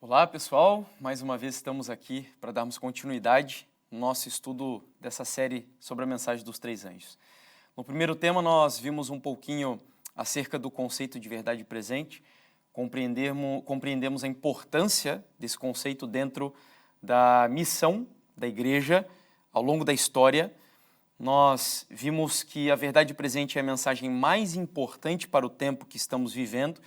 Olá pessoal, mais uma vez estamos aqui para darmos continuidade no nosso estudo dessa série sobre a mensagem dos três anjos. No primeiro tema nós vimos um pouquinho acerca do conceito de verdade presente, compreendemos a importância desse conceito dentro da missão da igreja ao longo da história. Nós vimos que a verdade presente é a mensagem mais importante para o tempo que estamos vivendo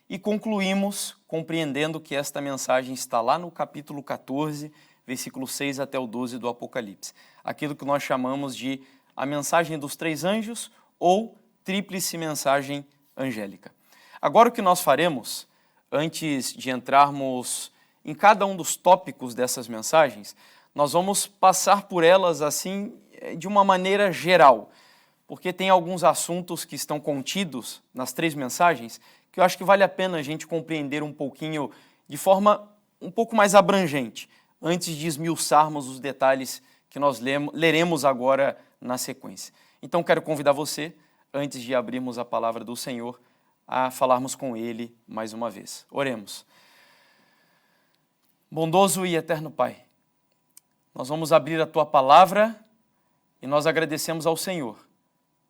e concluímos compreendendo que esta mensagem está lá no capítulo 14, versículo 6 até o 12 do Apocalipse. Aquilo que nós chamamos de a mensagem dos três anjos ou tríplice mensagem angélica. Agora o que nós faremos, antes de entrarmos em cada um dos tópicos dessas mensagens, nós vamos passar por elas assim de uma maneira geral, porque tem alguns assuntos que estão contidos nas três mensagens que eu acho que vale a pena a gente compreender um pouquinho de forma um pouco mais abrangente, antes de esmiuçarmos os detalhes que nós leremos agora na sequência. Então quero convidar você, antes de abrirmos a palavra do Senhor, a falarmos com Ele mais uma vez. Oremos. Bondoso e eterno Pai, nós vamos abrir a Tua palavra e nós agradecemos ao Senhor,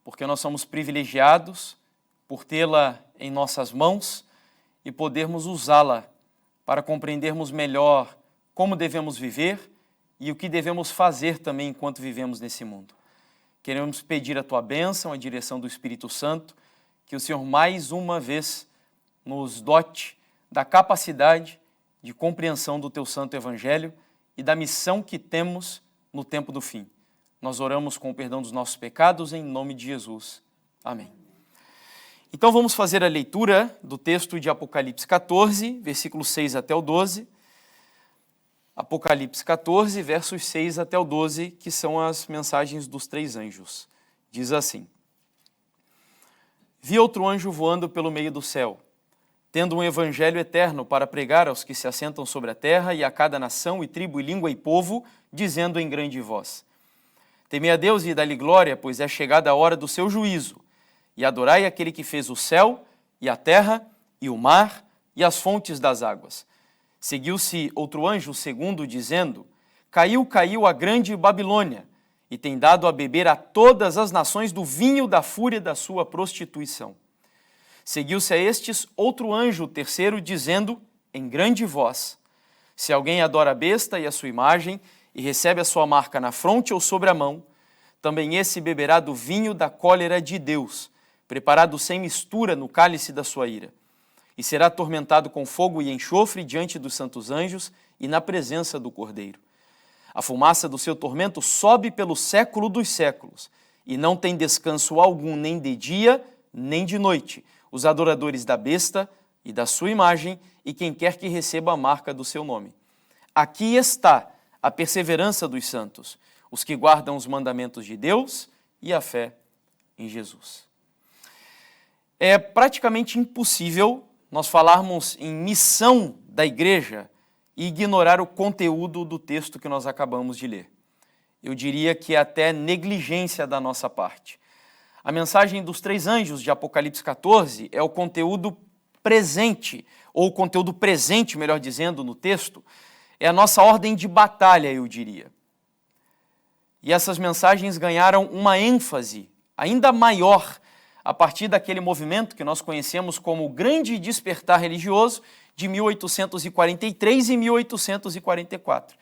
porque nós somos privilegiados por tê-la em nossas mãos e podermos usá-la para compreendermos melhor como devemos viver e o que devemos fazer também enquanto vivemos nesse mundo. Queremos pedir a Tua bênção, a direção do Espírito Santo, que o Senhor mais uma vez nos dote da capacidade de compreensão do Teu Santo Evangelho e da missão que temos no tempo do fim. Nós oramos com o perdão dos nossos pecados em nome de Jesus. Amém. Então vamos fazer a leitura do texto de Apocalipse 14, versículos 6 até o 12. Apocalipse 14, versos 6 até o 12, que são as mensagens dos três anjos. Diz assim: Vi outro anjo voando pelo meio do céu, tendo um evangelho eterno para pregar aos que se assentam sobre a terra e a cada nação e tribo e língua e povo, dizendo em grande voz: Temei a Deus e dá-lhe glória, pois é chegada a hora do seu juízo. E adorai aquele que fez o céu, e a terra, e o mar, e as fontes das águas. Seguiu-se outro anjo, segundo, dizendo: Caiu, caiu a grande Babilônia, e tem dado a beber a todas as nações do vinho da fúria da sua prostituição. Seguiu-se a estes outro anjo, terceiro, dizendo, em grande voz: Se alguém adora a besta e a sua imagem, e recebe a sua marca na fronte ou sobre a mão, também esse beberá do vinho da cólera de Deus, preparado sem mistura no cálice da sua ira, e será atormentado com fogo e enxofre diante dos santos anjos e na presença do Cordeiro. A fumaça do seu tormento sobe pelo século dos séculos, e não tem descanso algum nem de dia, nem de noite, os adoradores da besta e da sua imagem, e quem quer que receba a marca do seu nome. Aqui está a perseverança dos santos, os que guardam os mandamentos de Deus e a fé em Jesus. É praticamente impossível nós falarmos em missão da igreja e ignorar o conteúdo do texto que nós acabamos de ler. Eu diria que é até negligência da nossa parte. A mensagem dos três anjos de Apocalipse 14 é o conteúdo presente, ou o conteúdo presente, melhor dizendo, no texto, é a nossa ordem de batalha, eu diria. E essas mensagens ganharam uma ênfase ainda maior a partir daquele movimento que nós conhecemos como o Grande Despertar Religioso de 1843 e 1844.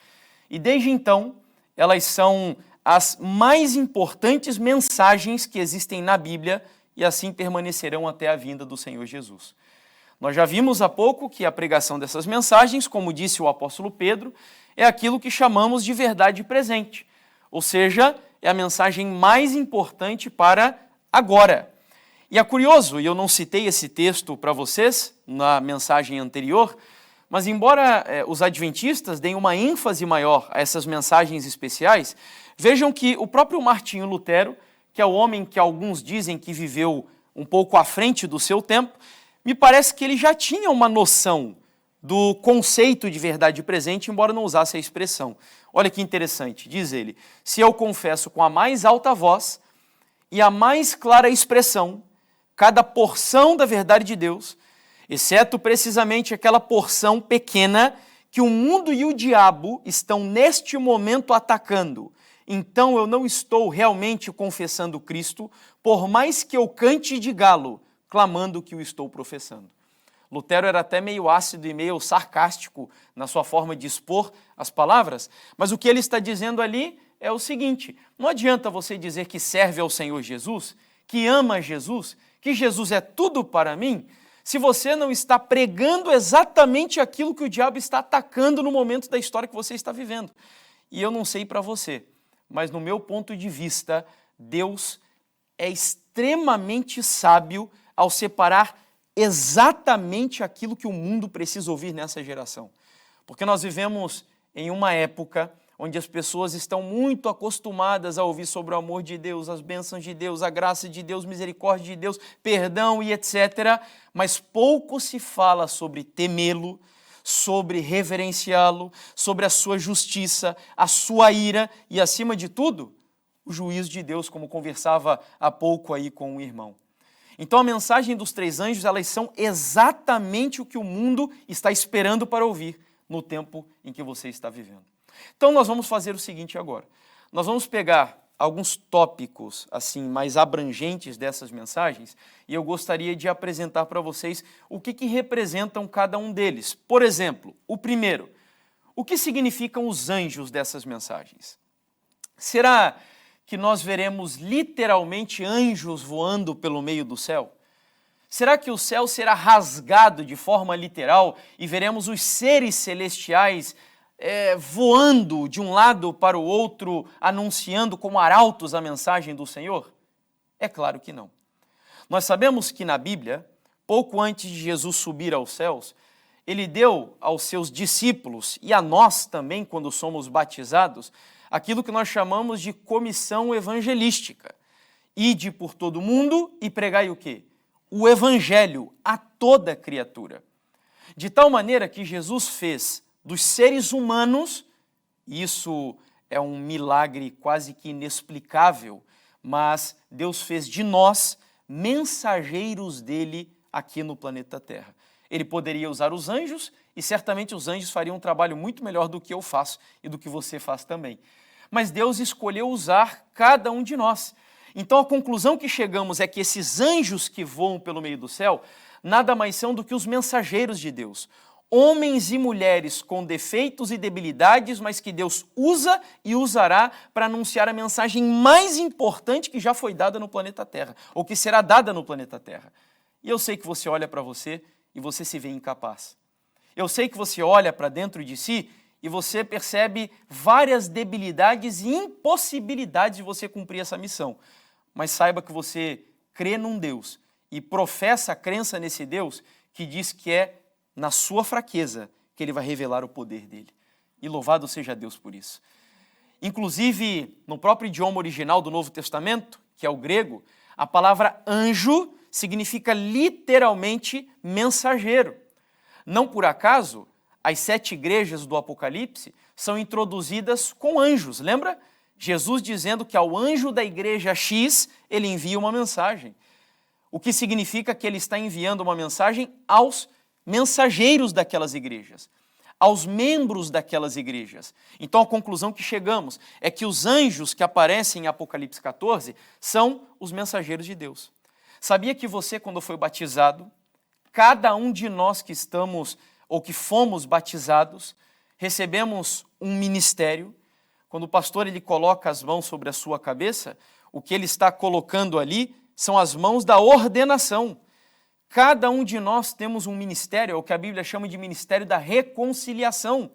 E desde então, elas são as mais importantes mensagens que existem na Bíblia e assim permanecerão até a vinda do Senhor Jesus. Nós já vimos há pouco que a pregação dessas mensagens, como disse o apóstolo Pedro, é aquilo que chamamos de verdade presente, ou seja, é a mensagem mais importante para agora. E é curioso, e eu não citei esse texto para vocês na mensagem anterior, mas embora os adventistas deem uma ênfase maior a essas mensagens especiais, vejam que o próprio Martinho Lutero, que é o homem que alguns dizem que viveu um pouco à frente do seu tempo, me parece que ele já tinha uma noção do conceito de verdade presente, embora não usasse a expressão. Olha que interessante, diz ele: se eu confesso com a mais alta voz e a mais clara expressão, cada porção da verdade de Deus, exceto precisamente aquela porção pequena que o mundo e o diabo estão neste momento atacando. Então eu não estou realmente confessando Cristo, por mais que eu cante de galo, clamando que o estou professando. Lutero era até meio ácido e meio sarcástico na sua forma de expor as palavras, mas o que ele está dizendo ali é o seguinte: não adianta você dizer que serve ao Senhor Jesus, que ama Jesus, que Jesus é tudo para mim, se você não está pregando exatamente aquilo que o diabo está atacando no momento da história que você está vivendo. E eu não sei para você, mas no meu ponto de vista, Deus é extremamente sábio ao separar exatamente aquilo que o mundo precisa ouvir nessa geração. Porque nós vivemos em uma época onde as pessoas estão muito acostumadas a ouvir sobre o amor de Deus, as bênçãos de Deus, a graça de Deus, misericórdia de Deus, perdão e etc. Mas pouco se fala sobre temê-lo, sobre reverenciá-lo, sobre a sua justiça, a sua ira e, acima de tudo, o juízo de Deus, como conversava há pouco aí com um irmão. Então a mensagem dos 3 anjos, elas são exatamente o que o mundo está esperando para ouvir no tempo em que você está vivendo. Então nós vamos fazer o seguinte agora. Nós vamos pegar alguns tópicos assim mais abrangentes dessas mensagens e eu gostaria de apresentar para vocês o que representam cada um deles. Por exemplo, o primeiro, o que significam os anjos dessas mensagens? Será que nós veremos literalmente anjos voando pelo meio do céu? Será que o céu será rasgado de forma literal e veremos os seres celestiais voando de um lado para o outro, anunciando como arautos a mensagem do Senhor? É claro que não. Nós sabemos que na Bíblia, pouco antes de Jesus subir aos céus, ele deu aos seus discípulos e a nós também, quando somos batizados, aquilo que nós chamamos de comissão evangelística. Ide por todo mundo e pregai o quê? O evangelho a toda criatura. De tal maneira que Jesus fez dos seres humanos, isso é um milagre quase que inexplicável, mas Deus fez de nós mensageiros dele aqui no planeta Terra. Ele poderia usar os anjos e certamente os anjos fariam um trabalho muito melhor do que eu faço e do que você faz também. Mas Deus escolheu usar cada um de nós. Então a conclusão que chegamos é que esses anjos que voam pelo meio do céu nada mais são do que os mensageiros de Deus. Homens e mulheres com defeitos e debilidades, mas que Deus usa e usará para anunciar a mensagem mais importante que já foi dada no planeta Terra, ou que será dada no planeta Terra. E eu sei que você olha para você e você se vê incapaz. Eu sei que você olha para dentro de si e você percebe várias debilidades e impossibilidades de você cumprir essa missão. Mas saiba que você crê num Deus e professa a crença nesse Deus que diz que é na sua fraqueza que ele vai revelar o poder dele. E louvado seja Deus por isso. Inclusive, no próprio idioma original do Novo Testamento, que é o grego, a palavra anjo significa literalmente mensageiro. Não por acaso, as 7 igrejas do Apocalipse são introduzidas com anjos, lembra? Jesus dizendo que ao anjo da igreja X, ele envia uma mensagem. O que significa que ele está enviando uma mensagem aos mensageiros daquelas igrejas, aos membros daquelas igrejas. Então a conclusão que chegamos é que os anjos que aparecem em Apocalipse 14 são os mensageiros de Deus. Sabia que você, quando foi batizado, cada um de nós que estamos ou que fomos batizados, recebemos um ministério. Quando o pastor ele coloca as mãos sobre a sua cabeça, o que ele está colocando ali são as mãos da ordenação. Cada um de nós temos um ministério, é o que a Bíblia chama de ministério da reconciliação.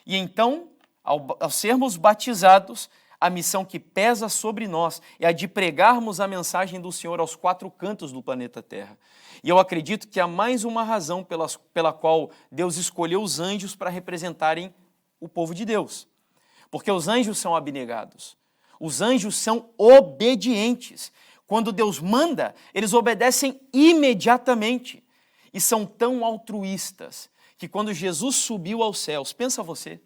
E então, ao sermos batizados, a missão que pesa sobre nós é a de pregarmos a mensagem do Senhor aos 4 cantos do planeta Terra. E eu acredito que há mais uma razão pela qual Deus escolheu os anjos para representarem o povo de Deus. Porque os anjos são abnegados, os anjos são obedientes. Quando Deus manda, eles obedecem imediatamente e são tão altruístas que quando Jesus subiu aos céus, pensa você,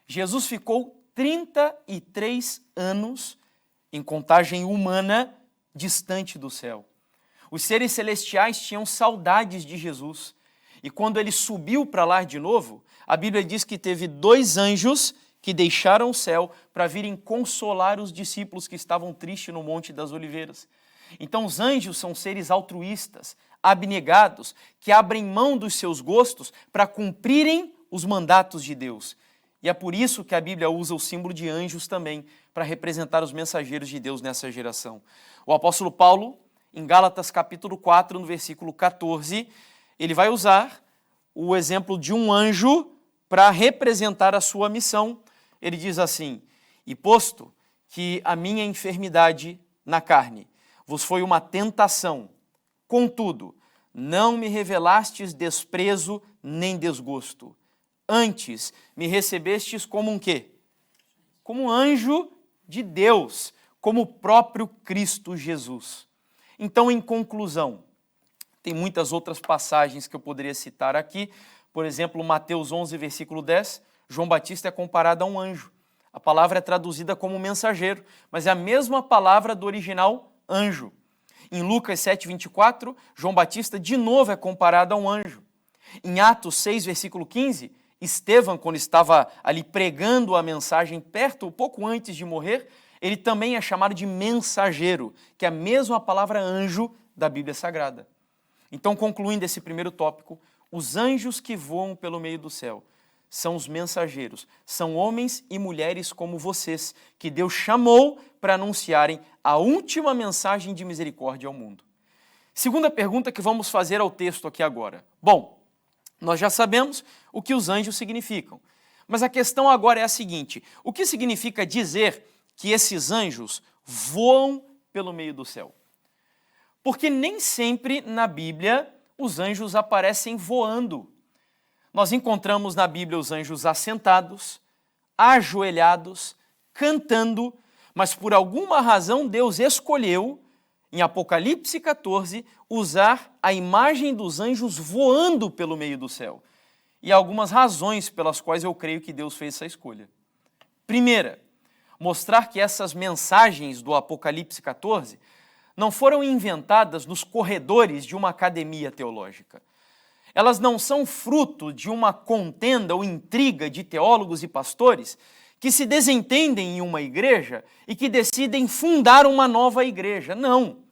Jesus ficou 33 anos em contagem humana distante do céu. Os seres celestiais tinham saudades de Jesus. E quando ele subiu para lá de novo, a Bíblia diz que teve 2 anjos que deixaram o céu para virem consolar os discípulos que estavam tristes no Monte das Oliveiras. Então os anjos são seres altruístas, abnegados, que abrem mão dos seus gostos para cumprirem os mandatos de Deus. E é por isso que a Bíblia usa o símbolo de anjos também, para representar os mensageiros de Deus nessa geração. O apóstolo Paulo, em Gálatas capítulo 4, no versículo 14, ele vai usar o exemplo de um anjo para representar a sua missão. Ele diz assim: e posto que a minha enfermidade na carne vos foi uma tentação, contudo, não me revelastes desprezo nem desgosto. Antes me recebestes como um quê? Como um anjo de Deus, como o próprio Cristo Jesus. Então, em conclusão, tem muitas outras passagens que eu poderia citar aqui. Por exemplo, Mateus 11, versículo 10, João Batista é comparado a um anjo. A palavra é traduzida como mensageiro, mas é a mesma palavra do original anjo. Em Lucas 7, 24, João Batista de novo é comparado a um anjo. Em Atos 6, versículo 15, Estevão, quando estava ali pregando a mensagem pouco antes de morrer, ele também é chamado de mensageiro, que é a mesma palavra anjo da Bíblia Sagrada. Então, concluindo esse primeiro tópico, os anjos que voam pelo meio do céu são os mensageiros, são homens e mulheres como vocês, que Deus chamou para anunciarem a última mensagem de misericórdia ao mundo. Segunda pergunta que vamos fazer ao texto aqui agora. Bom, nós já sabemos o que os anjos significam, mas a questão agora é a seguinte: o que significa dizer que esses anjos voam pelo meio do céu? Porque nem sempre na Bíblia os anjos aparecem voando. Nós encontramos na Bíblia os anjos assentados, ajoelhados, cantando, mas por alguma razão Deus escolheu, em Apocalipse 14, usar a imagem dos anjos voando pelo meio do céu. E há algumas razões pelas quais eu creio que Deus fez essa escolha. Primeira, mostrar que essas mensagens do Apocalipse 14 não foram inventadas nos corredores de uma academia teológica. Elas não são fruto de uma contenda ou intriga de teólogos e pastores que se desentendem em uma igreja e que decidem fundar uma nova igreja. Não.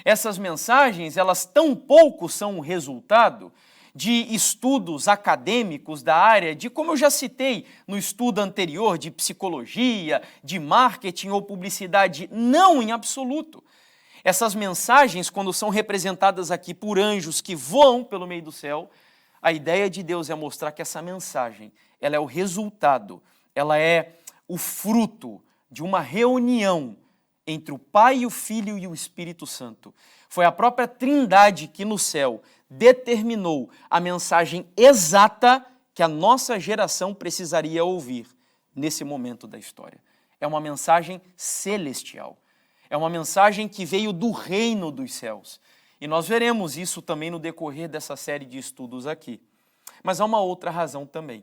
Essas mensagens, elas tampouco são o resultado de estudos acadêmicos da área de, como eu já citei no estudo anterior, de psicologia, de marketing ou publicidade. Não, em absoluto. Essas mensagens, quando são representadas aqui por anjos que voam pelo meio do céu, a ideia de Deus é mostrar que essa mensagem, ela é o resultado, ela é o fruto de uma reunião entre o Pai, o Filho e o Espírito Santo. Foi a própria Trindade que no céu determinou a mensagem exata que a nossa geração precisaria ouvir nesse momento da história. É uma mensagem celestial. É uma mensagem que veio do reino dos céus. E nós veremos isso também no decorrer dessa série de estudos aqui. Mas há uma outra razão também.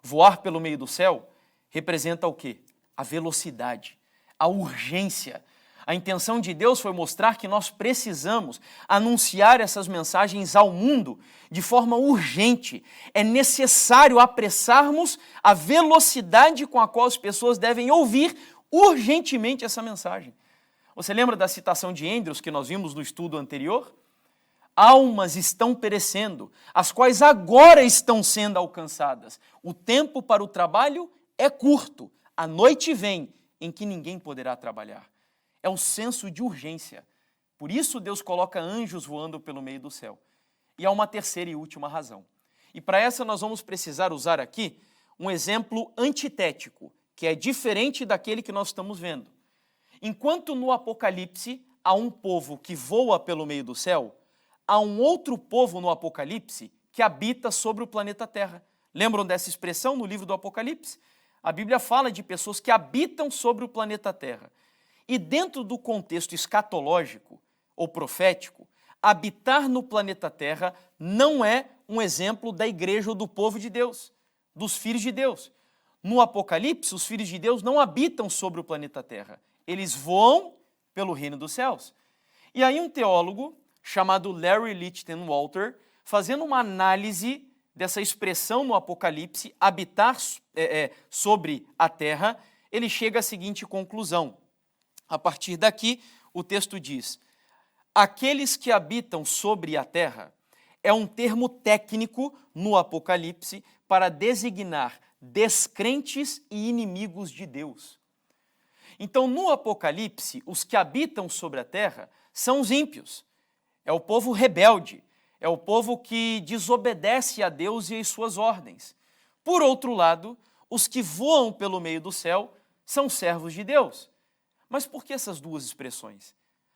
Voar pelo meio do céu representa o quê? A velocidade, a urgência. A intenção de Deus foi mostrar que nós precisamos anunciar essas mensagens ao mundo de forma urgente. É necessário apressarmos a velocidade com a qual as pessoas devem ouvir urgentemente essa mensagem. Você lembra da citação de Andrews que nós vimos no estudo anterior? Almas estão perecendo, as quais agora estão sendo alcançadas. O tempo para o trabalho é curto, a noite vem em que ninguém poderá trabalhar. É o senso de urgência. Por isso Deus coloca anjos voando pelo meio do céu. E há uma terceira e última razão. E para essa nós vamos precisar usar aqui um exemplo antitético, que é diferente daquele que nós estamos vendo. Enquanto no Apocalipse há um povo que voa pelo meio do céu, há um outro povo no Apocalipse que habita sobre o planeta Terra. Lembram dessa expressão no livro do Apocalipse? A Bíblia fala de pessoas que habitam sobre o planeta Terra. E dentro do contexto escatológico ou profético, habitar no planeta Terra não é um exemplo da igreja ou do povo de Deus, dos filhos de Deus. No Apocalipse, os filhos de Deus não habitam sobre o planeta Terra. Eles voam pelo reino dos céus. E aí um teólogo chamado Larry Lichtenwalter, fazendo uma análise dessa expressão no Apocalipse, habitar sobre a terra, ele chega à seguinte conclusão. A partir daqui, o texto diz: aqueles que habitam sobre a terra é um termo técnico no Apocalipse para designar descrentes e inimigos de Deus. Então, no Apocalipse, os que habitam sobre a terra são os ímpios. É o povo rebelde, é o povo que desobedece a Deus e às suas ordens. Por outro lado, os que voam pelo meio do céu são servos de Deus. Mas por que essas duas expressões?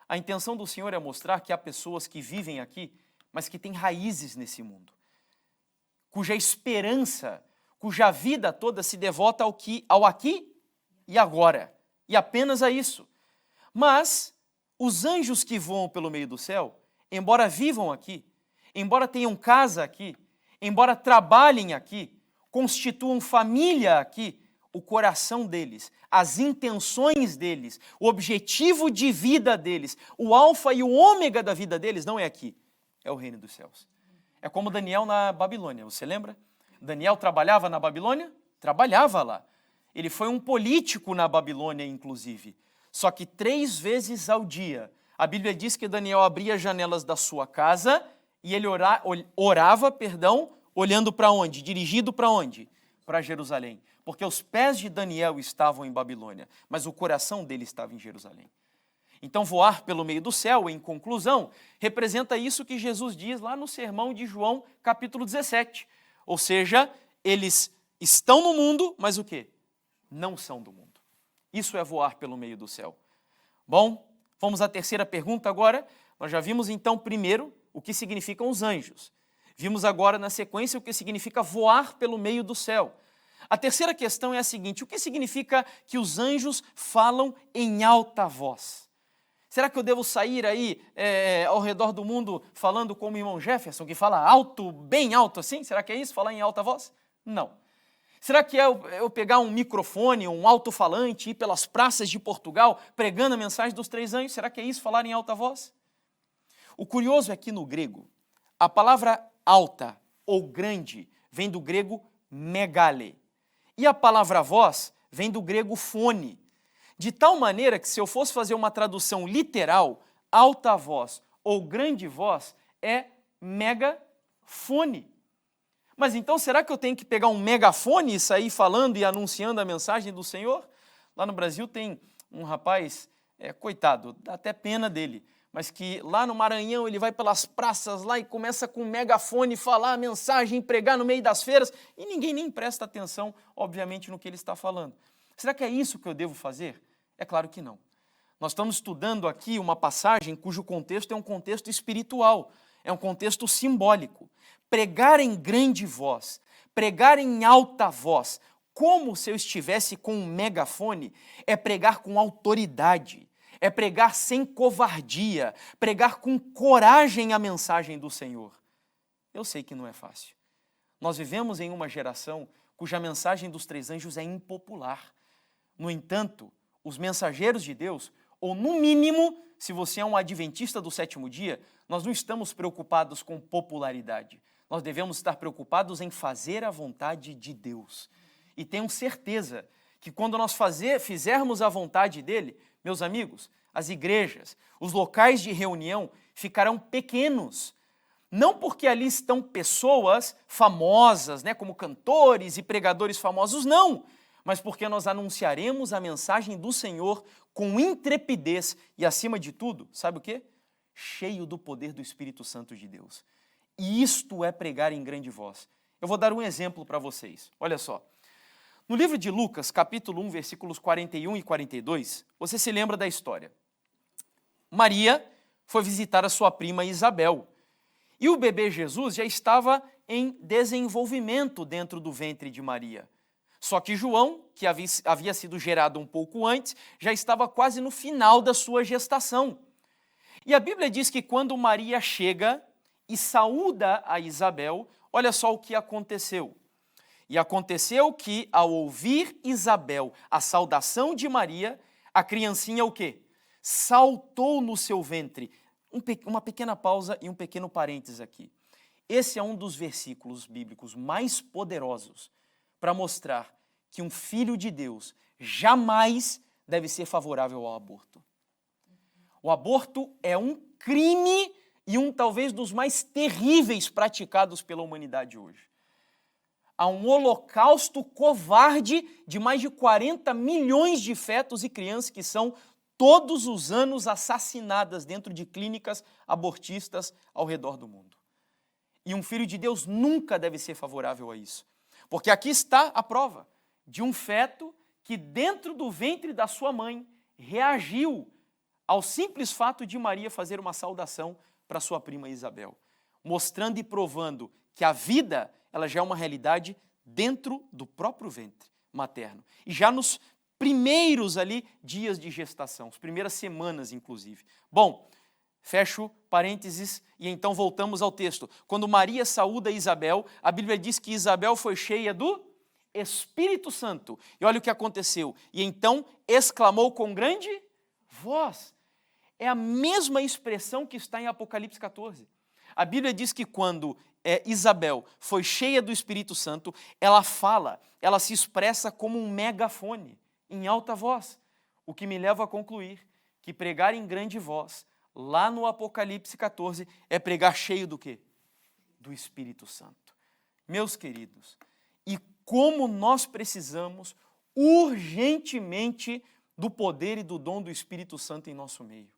A intenção do Senhor é mostrar que há pessoas que vivem aqui, mas que têm raízes nesse mundo, cuja esperança, cuja vida toda se devota ao aqui e agora, e apenas a isso. Mas os anjos que voam pelo meio do céu, embora vivam aqui, embora tenham casa aqui, embora trabalhem aqui, constituam família aqui, o coração deles, as intenções deles, o objetivo de vida deles, o alfa e o ômega da vida deles não é aqui, é o reino dos céus. É como Daniel na Babilônia, você lembra? Daniel trabalhava na Babilônia? Trabalhava lá. Ele foi um político na Babilônia, inclusive. Só que 3 vezes ao dia, a Bíblia diz que Daniel abria as janelas da sua casa e ele orava, olhando para onde? Dirigido para onde? Para Jerusalém. Porque os pés de Daniel estavam em Babilônia, mas o coração dele estava em Jerusalém. Então, voar pelo meio do céu, em conclusão, representa isso que Jesus diz lá no sermão de João, capítulo 17. Ou seja, eles estão no mundo, mas o quê? Não são do mundo. Isso é voar pelo meio do céu. Bom, vamos à terceira pergunta agora. Nós já vimos então primeiro o que significam os anjos. Vimos agora na sequência o que significa voar pelo meio do céu. A terceira questão é a seguinte: o que significa que os anjos falam em alta voz? Será que eu devo sair aí ao redor do mundo falando como o irmão Jefferson, que fala alto, bem alto assim? Será que é isso, falar em alta voz? Não. Será que é eu pegar um microfone, um alto-falante, ir pelas praças de Portugal pregando a mensagem dos 3 anjos? Será que é isso, falar em alta voz? O curioso é que no grego, a palavra alta ou grande vem do grego megale. E a palavra voz vem do grego fone. De tal maneira que se eu fosse fazer uma tradução literal, alta voz ou grande voz é megafone. Mas então será que eu tenho que pegar um megafone e sair falando e anunciando a mensagem do Senhor? Lá no Brasil tem um rapaz, coitado, dá até pena dele, mas que lá no Maranhão ele vai pelas praças lá e começa com um megafone falar a mensagem, pregar no meio das feiras e ninguém nem presta atenção, obviamente, no que ele está falando. Será que é isso que eu devo fazer? É claro que não. Nós estamos estudando aqui uma passagem cujo contexto é um contexto espiritual, é um contexto simbólico. Pregar em grande voz, pregar em alta voz, como se eu estivesse com um megafone, é pregar com autoridade, é pregar sem covardia, pregar com coragem a mensagem do Senhor. Eu sei que não é fácil. Nós vivemos em uma geração cuja mensagem dos 3 anjos é impopular. No entanto, os mensageiros de Deus, ou no mínimo, se você é um adventista do 7º dia, nós não estamos preocupados com popularidade. Nós devemos estar preocupados em fazer a vontade de Deus. E tenho certeza que quando nós fizermos a vontade dele, meus amigos, as igrejas, os locais de reunião ficarão pequenos. Não porque ali estão pessoas famosas, como cantores e pregadores famosos, não. Mas porque nós anunciaremos a mensagem do Senhor com intrepidez e, acima de tudo, sabe o quê? Cheio do poder do Espírito Santo de Deus. E isto é pregar em grande voz. Eu vou dar um exemplo para vocês. Olha só. No livro de Lucas, capítulo 1, versículos 41 e 42, você se lembra da história. Maria foi visitar a sua prima Isabel. E o bebê Jesus já estava em desenvolvimento dentro do ventre de Maria. Só que João, que havia sido gerado um pouco antes, já estava quase no final da sua gestação. E a Bíblia diz que quando Maria chega e saúda a Isabel, olha só o que aconteceu. E aconteceu que, ao ouvir Isabel a saudação de Maria, a criancinha o quê? saltou no seu ventre. Uma pequena pausa e um pequeno parênteses aqui. Esse é um dos versículos bíblicos mais poderosos para mostrar que um filho de Deus jamais deve ser favorável ao aborto. O aborto é um crime e um talvez dos mais terríveis praticados pela humanidade hoje. Há um holocausto covarde de mais de 40 milhões de fetos e crianças que são todos os anos assassinadas dentro de clínicas abortistas ao redor do mundo. E um filho de Deus nunca deve ser favorável a isso. Porque aqui está a prova de um feto que dentro do ventre da sua mãe reagiu ao simples fato de Maria fazer uma saudação para sua prima Isabel, mostrando e provando que a vida ela já é uma realidade dentro do próprio ventre materno. E já nos primeiros ali dias de gestação, as primeiras semanas inclusive. Bom, fecho parênteses e então voltamos ao texto. Quando Maria saúda Isabel, a Bíblia diz que Isabel foi cheia do Espírito Santo. E olha o que aconteceu. E então exclamou com grande voz. É a mesma expressão que está em Apocalipse 14. A Bíblia diz que quando Isabel foi cheia do Espírito Santo, ela fala, ela se expressa como um megafone, em alta voz. O que me leva a concluir que pregar em grande voz, lá no Apocalipse 14, é pregar cheio do quê? Do Espírito Santo. Meus queridos, e como nós precisamos urgentemente do poder e do dom do Espírito Santo em nosso meio.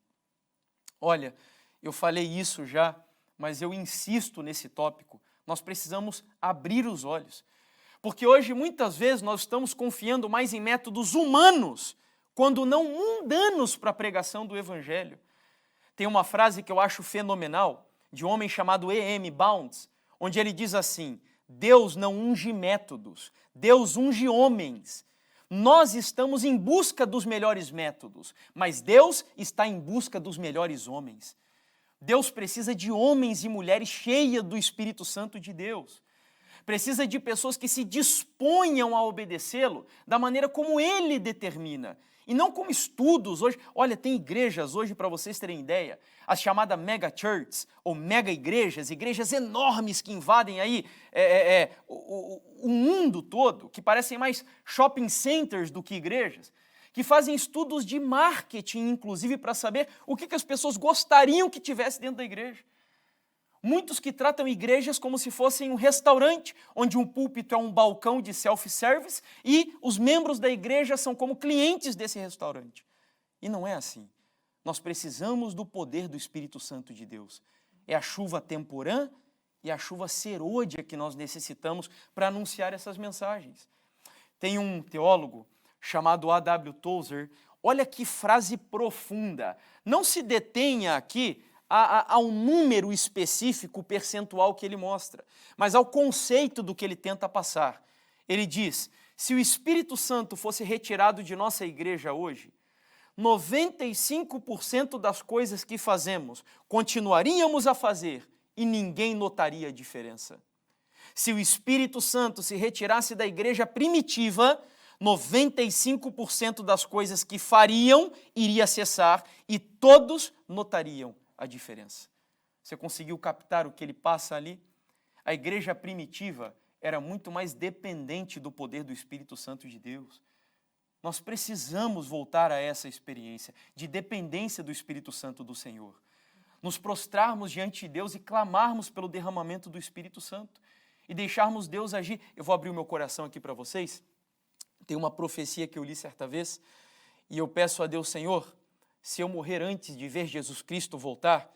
Olha, eu falei isso já, mas eu insisto nesse tópico. Nós precisamos abrir os olhos. Porque hoje, muitas vezes, nós estamos confiando mais em métodos humanos, quando não mundanos para a pregação do Evangelho. Tem uma frase que eu acho fenomenal, de um homem chamado E.M. Bounds, onde ele diz assim: Deus não unge métodos, Deus unge homens. Nós estamos em busca dos melhores métodos, mas Deus está em busca dos melhores homens. Deus precisa de homens e mulheres cheias do Espírito Santo de Deus. Precisa de pessoas que se disponham a obedecê-lo da maneira como Ele determina. E não como estudos hoje. Olha, tem igrejas hoje, para vocês terem ideia, as chamadas mega churches, ou mega igrejas, igrejas enormes que invadem aí o mundo todo, que parecem mais shopping centers do que igrejas, que fazem estudos de marketing, inclusive, para saber o que as pessoas gostariam que tivesse dentro da igreja. Muitos que tratam igrejas como se fossem um restaurante, onde um púlpito é um balcão de self-service e os membros da igreja são como clientes desse restaurante. E não é assim. Nós precisamos do poder do Espírito Santo de Deus. É a chuva temporã e a chuva serôdia que nós necessitamos para anunciar essas mensagens. Tem um teólogo chamado A.W. Tozer. Olha que frase profunda. Não se detenha aqui ao número específico, percentual que ele mostra, mas ao conceito do que ele tenta passar. Ele diz: se o Espírito Santo fosse retirado de nossa igreja hoje, 95% das coisas que fazemos continuaríamos a fazer e ninguém notaria a diferença. Se o Espírito Santo se retirasse da igreja primitiva, 95% das coisas que fariam iria cessar e todos notariam a diferença. Você conseguiu captar o que ele passa ali? A igreja primitiva era muito mais dependente do poder do Espírito Santo de Deus. Nós precisamos voltar a essa experiência de dependência do Espírito Santo do Senhor. Nos prostrarmos diante de Deus e clamarmos pelo derramamento do Espírito Santo e deixarmos Deus agir. Eu vou abrir o meu coração aqui para vocês. Tem uma profecia que eu li certa vez e eu peço a Deus: Senhor, se eu morrer antes de ver Jesus Cristo voltar,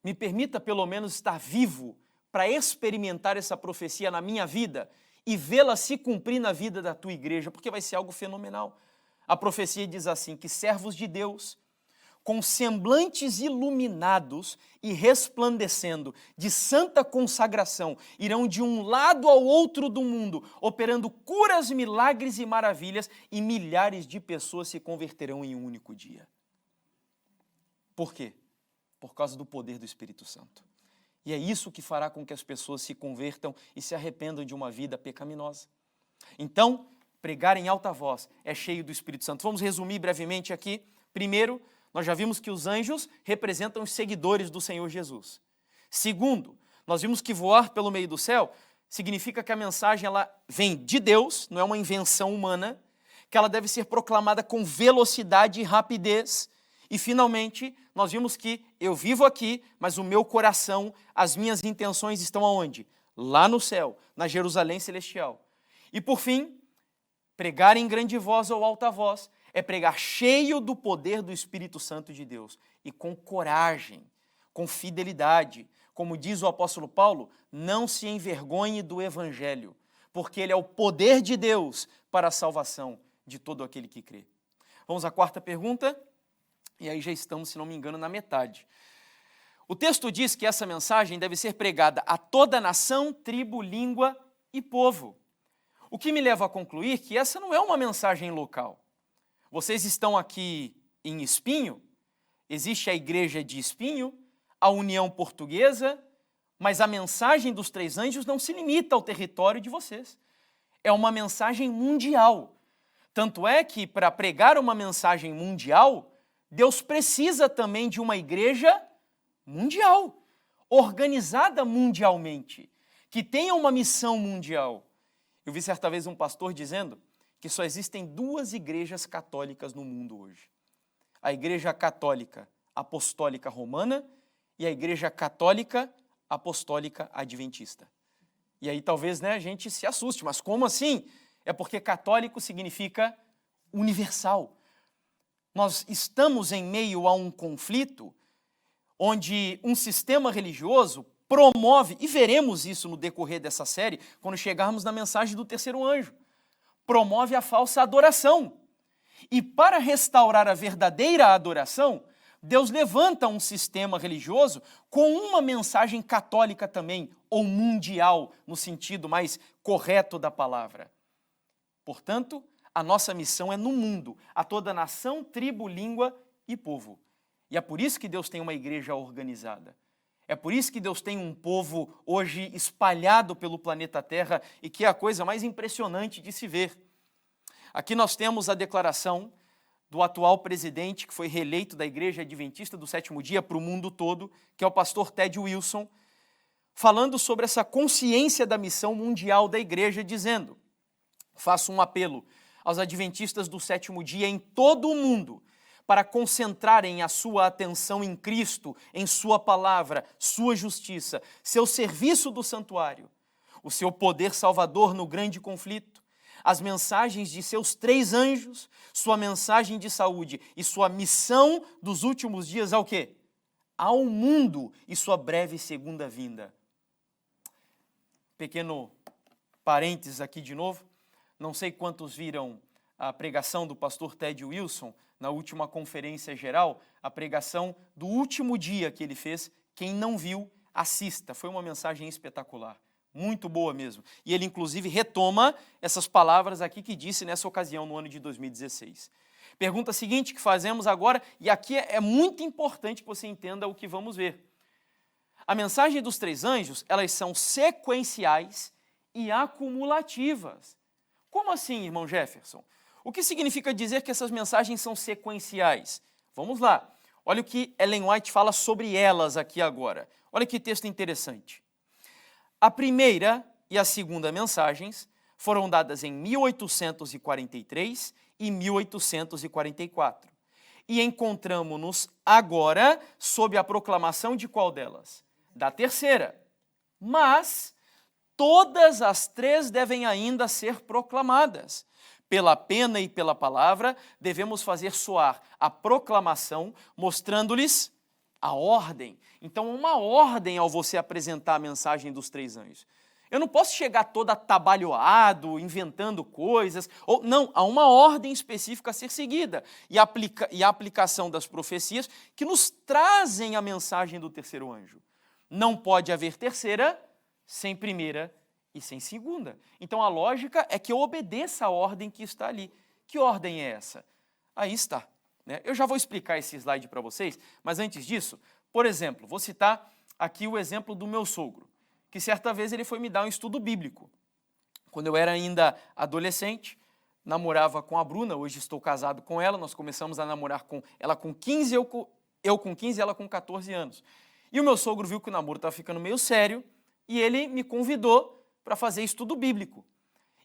me permita pelo menos estar vivo para experimentar essa profecia na minha vida e vê-la se cumprir na vida da tua igreja, porque vai ser algo fenomenal. A profecia diz assim, que servos de Deus, com semblantes iluminados e resplandecendo de santa consagração, irão de um lado ao outro do mundo, operando curas, milagres e maravilhas, e milhares de pessoas se converterão em um único dia. Por quê? Por causa do poder do Espírito Santo. E é isso que fará com que as pessoas se convertam e se arrependam de uma vida pecaminosa. Então, pregar em alta voz é cheio do Espírito Santo. Vamos resumir brevemente aqui. Primeiro, nós já vimos que os anjos representam os seguidores do Senhor Jesus. Segundo, nós vimos que voar pelo meio do céu significa que a mensagem ela vem de Deus, não é uma invenção humana, que ela deve ser proclamada com velocidade e rapidez. E, finalmente, nós vimos que eu vivo aqui, mas o meu coração, as minhas intenções estão aonde? Lá no céu, na Jerusalém celestial. E, por fim, pregar em grande voz ou alta voz é pregar cheio do poder do Espírito Santo de Deus e com coragem, com fidelidade. Como diz o apóstolo Paulo, não se envergonhe do Evangelho, porque ele é o poder de Deus para a salvação de todo aquele que crê. Vamos à quarta pergunta, e aí já estamos, se não me engano, na metade. O texto diz que essa mensagem deve ser pregada a toda nação, tribo, língua e povo. O que me leva a concluir que essa não é uma mensagem local. Vocês estão aqui em Espinho, existe a igreja de Espinho, a União Portuguesa, mas a mensagem dos três anjos não se limita ao território de vocês. É uma mensagem mundial. Tanto é que, para pregar uma mensagem mundial, Deus precisa também de uma igreja mundial, organizada mundialmente, que tenha uma missão mundial. Eu vi certa vez um pastor dizendo que só existem duas igrejas católicas no mundo hoje. A Igreja Católica Apostólica Romana e a Igreja Católica Apostólica Adventista. E aí talvez a gente se assuste, mas como assim? É porque católico significa universal. Nós estamos em meio a um conflito onde um sistema religioso promove, e veremos isso no decorrer dessa série, quando chegarmos na mensagem do terceiro anjo, promove a falsa adoração. E para restaurar a verdadeira adoração, Deus levanta um sistema religioso com uma mensagem católica também, ou mundial, no sentido mais correto da palavra. Portanto, a nossa missão é no mundo, a toda nação, tribo, língua e povo. E é por isso que Deus tem uma igreja organizada. É por isso que Deus tem um povo hoje espalhado pelo planeta Terra e que é a coisa mais impressionante de se ver. Aqui nós temos a declaração do atual presidente que foi reeleito da Igreja Adventista do Sétimo Dia para o mundo todo, que é o pastor Ted Wilson, falando sobre essa consciência da missão mundial da igreja, dizendo: faço um apelo aos adventistas do sétimo dia em todo o mundo para concentrarem a sua atenção em Cristo, em sua palavra, sua justiça, seu serviço do santuário, o seu poder salvador no grande conflito, as mensagens de seus três anjos, sua mensagem de saúde e sua missão dos últimos dias ao quê? Ao mundo e sua breve segunda vinda. Pequeno parênteses aqui de novo. Não sei quantos viram a pregação do pastor Ted Wilson na última conferência geral, a pregação do último dia que ele fez. Quem não viu, assista. Foi uma mensagem espetacular, muito boa mesmo. E ele, inclusive, retoma essas palavras aqui que disse nessa ocasião, no ano de 2016. Pergunta seguinte que fazemos agora, e aqui é muito importante que você entenda o que vamos ver. A mensagem dos três anjos, elas são sequenciais e acumulativas. Como assim, irmão Jefferson? O que significa dizer que essas mensagens são sequenciais? Vamos lá. Olha o que Ellen White fala sobre elas aqui agora. Olha que texto interessante. A primeira e a segunda mensagens foram dadas em 1843 e 1844. E encontramos-nos agora sob a proclamação de qual delas? Da terceira. Mas todas as três devem ainda ser proclamadas. Pela pena e pela palavra, devemos fazer soar a proclamação, mostrando-lhes a ordem. Então, uma ordem ao você apresentar a mensagem dos três anjos. Eu não posso chegar todo atabalhoado, inventando coisas. Não, há uma ordem específica a ser seguida. E a aplicação das profecias que nos trazem a mensagem do terceiro anjo. Não pode haver terceira sem primeira e sem segunda. Então a lógica é que eu obedeça a ordem que está ali. Que ordem é essa? Aí está. Eu já vou explicar esse slide para vocês, mas antes disso, por exemplo, vou citar aqui o exemplo do meu sogro, que certa vez ele foi me dar um estudo bíblico. Quando eu era ainda adolescente, namorava com a Bruna, hoje estou casado com ela, nós começamos a namorar com ela com 15, eu com 15, ela com 14 anos. E o meu sogro viu que o namoro estava ficando meio sério e ele me convidou para fazer estudo bíblico.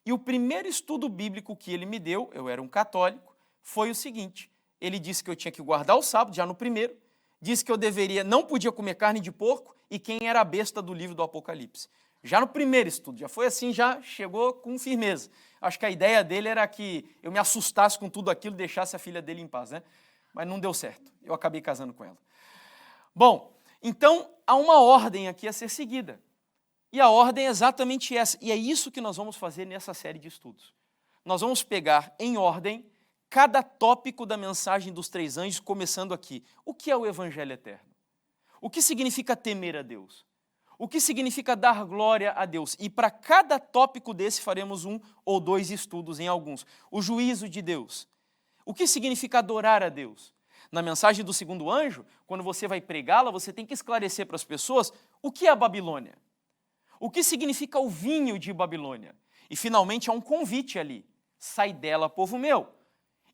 E o primeiro estudo bíblico que ele me deu, eu era um católico, foi o seguinte: ele disse que eu tinha que guardar o sábado, já no primeiro, disse que eu não podia comer carne de porco e quem era a besta do livro do Apocalipse. Já no primeiro estudo, já foi assim, já chegou com firmeza. Acho que a ideia dele era que eu me assustasse com tudo aquilo e deixasse a filha dele em paz, né? Mas não deu certo, eu acabei casando com ela. Bom, então há uma ordem aqui a ser seguida. E a ordem é exatamente essa, e é isso que nós vamos fazer nessa série de estudos. Nós vamos pegar em ordem cada tópico da mensagem dos 3 anjos, começando aqui. O que é o Evangelho eterno? O que significa temer a Deus? O que significa dar glória a Deus? E para cada tópico desse faremos 1 ou 2 estudos em alguns. O juízo de Deus. O que significa adorar a Deus? Na mensagem do 2º anjo, quando você vai pregá-la, você tem que esclarecer para as pessoas o que é a Babilônia. O que significa o vinho de Babilônia? E finalmente há um convite ali. Sai dela, povo meu.